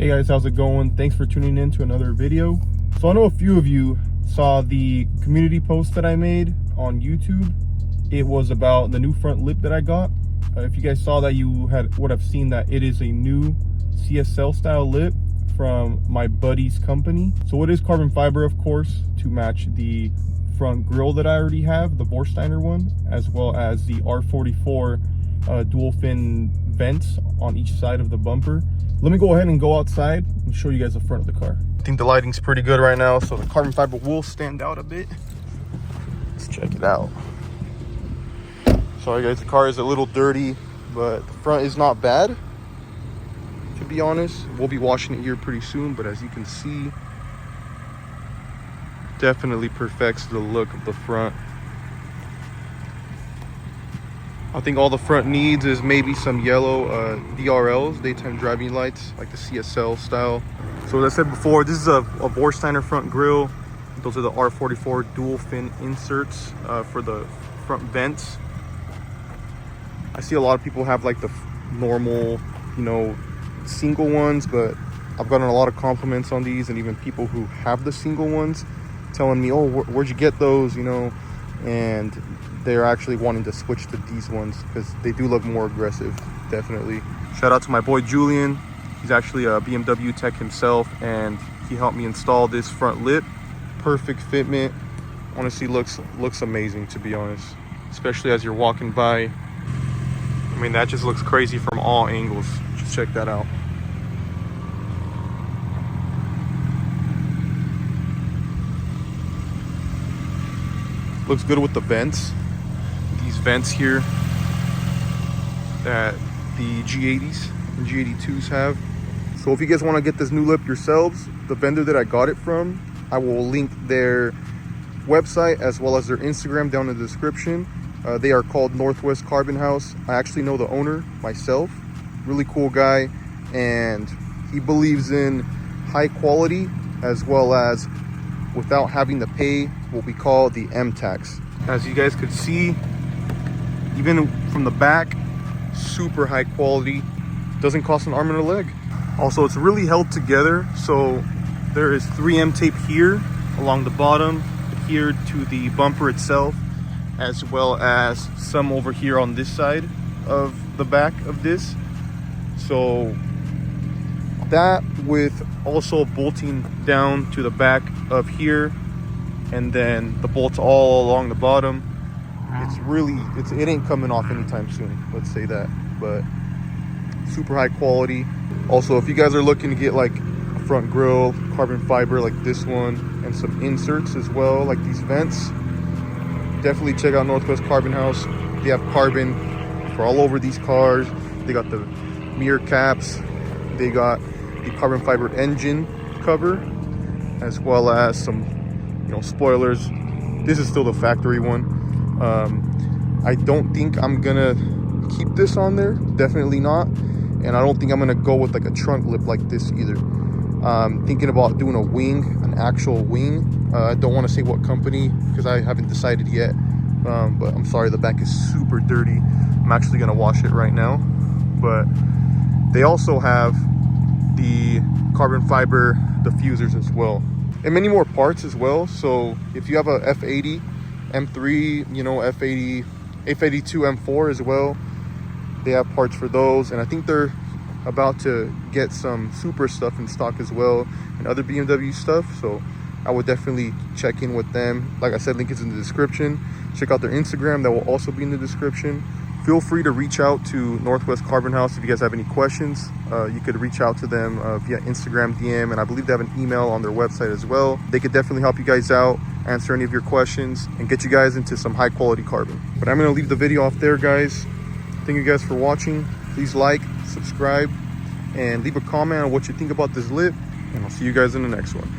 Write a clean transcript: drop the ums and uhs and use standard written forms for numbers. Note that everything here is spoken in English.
Hey guys, how's it going? Thanks for tuning in to another video. So I know a few of you saw the community post that I made on YouTube. It was about the new front lip that I got. If you guys saw that, you would have seen that it is a new CSL style lip from my buddy's company. So it is carbon fiber, of course, to match the front grille that I already have, the Borsteiner one, as well as the R44 dual fin vents on each side of the bumper. Let me go ahead and go outside and show you guys the front of the car. I think the lighting's pretty good right now, so the carbon fiber will stand out a bit. Let's check it out. Sorry guys, the car is a little dirty, but the front is not bad, to be honest. We'll be washing it here pretty soon, but as you can see, definitely perfects the look of the front. I think all the front needs is maybe some yellow DRLs, daytime driving lights, like the CSL style. So as I said before, this is a Borsteiner front grille. Those are the R44 dual fin inserts for the front vents. I see a lot of people have like the normal, single ones, but I've gotten a lot of compliments on these, and even people who have the single ones telling me, oh, where'd you get those, and they're actually wanting to switch to these ones because they do look more aggressive, definitely. Shout out to my boy Julian. He's actually a BMW tech himself, and he helped me install this front lip. Perfect fitment. Honestly, looks amazing, to be honest, especially as you're walking by. I mean, that just looks crazy from all angles. Just check that out. Looks good with the vents. These vents here that the G80s and G82s have. So if you guys want to get this new lip yourselves, the vendor that I got it from, I will link their website as well as their Instagram down in the description. They are called Northwest Carbon House. I actually know the owner myself. Really cool guy, and he believes in high quality as well as without having to pay what we call the M tax. As you guys could see, even from the back, super high quality. Doesn't cost an arm and a leg. Also, it's really held together. So there is 3M tape here along the bottom, adhered to the bumper itself, as well as some over here on this side of the back of this. So that, with also bolting down to the back of here, and then the bolts all along the bottom. It ain't coming off anytime soon, let's say that. But super high quality. Also, if you guys are looking to get like a front grille, carbon fiber like this one, and some inserts as well, like these vents, definitely check out Northwest Carbon House. They have carbon for all over these cars. They got the mirror caps, they got the carbon fiber engine cover, as well as some spoilers. This is still the factory one. I don't think I'm gonna keep this on there, definitely not, and I don't think I'm gonna go with like a trunk lip like this either. Thinking about doing a wing, an actual wing. I don't want to say what company because I haven't decided yet, but I'm sorry, the back is super dirty. I'm actually gonna wash it right now. But they also have the carbon fiber diffusers as well, and many more parts as well. So if you have a F80 M3, F80 F82 M4 as well, they have parts for those. And I think they're about to get some Super stuff in stock as well, and other BMW stuff. So I would definitely check in with them. Like I said, link is in the description. Check out their Instagram, that will also be in the description. Feel free to reach out to Northwest Carbon House if you guys have any questions. You could reach out to them via Instagram DM, and I believe they have an email on their website as well. They could definitely help you guys out, answer any of your questions, and get you guys into some high quality carbon. But I'm gonna leave the video off there, guys. Thank you guys for watching. Please like, subscribe, and leave a comment on what you think about this lip, and I'll see you guys in the next one.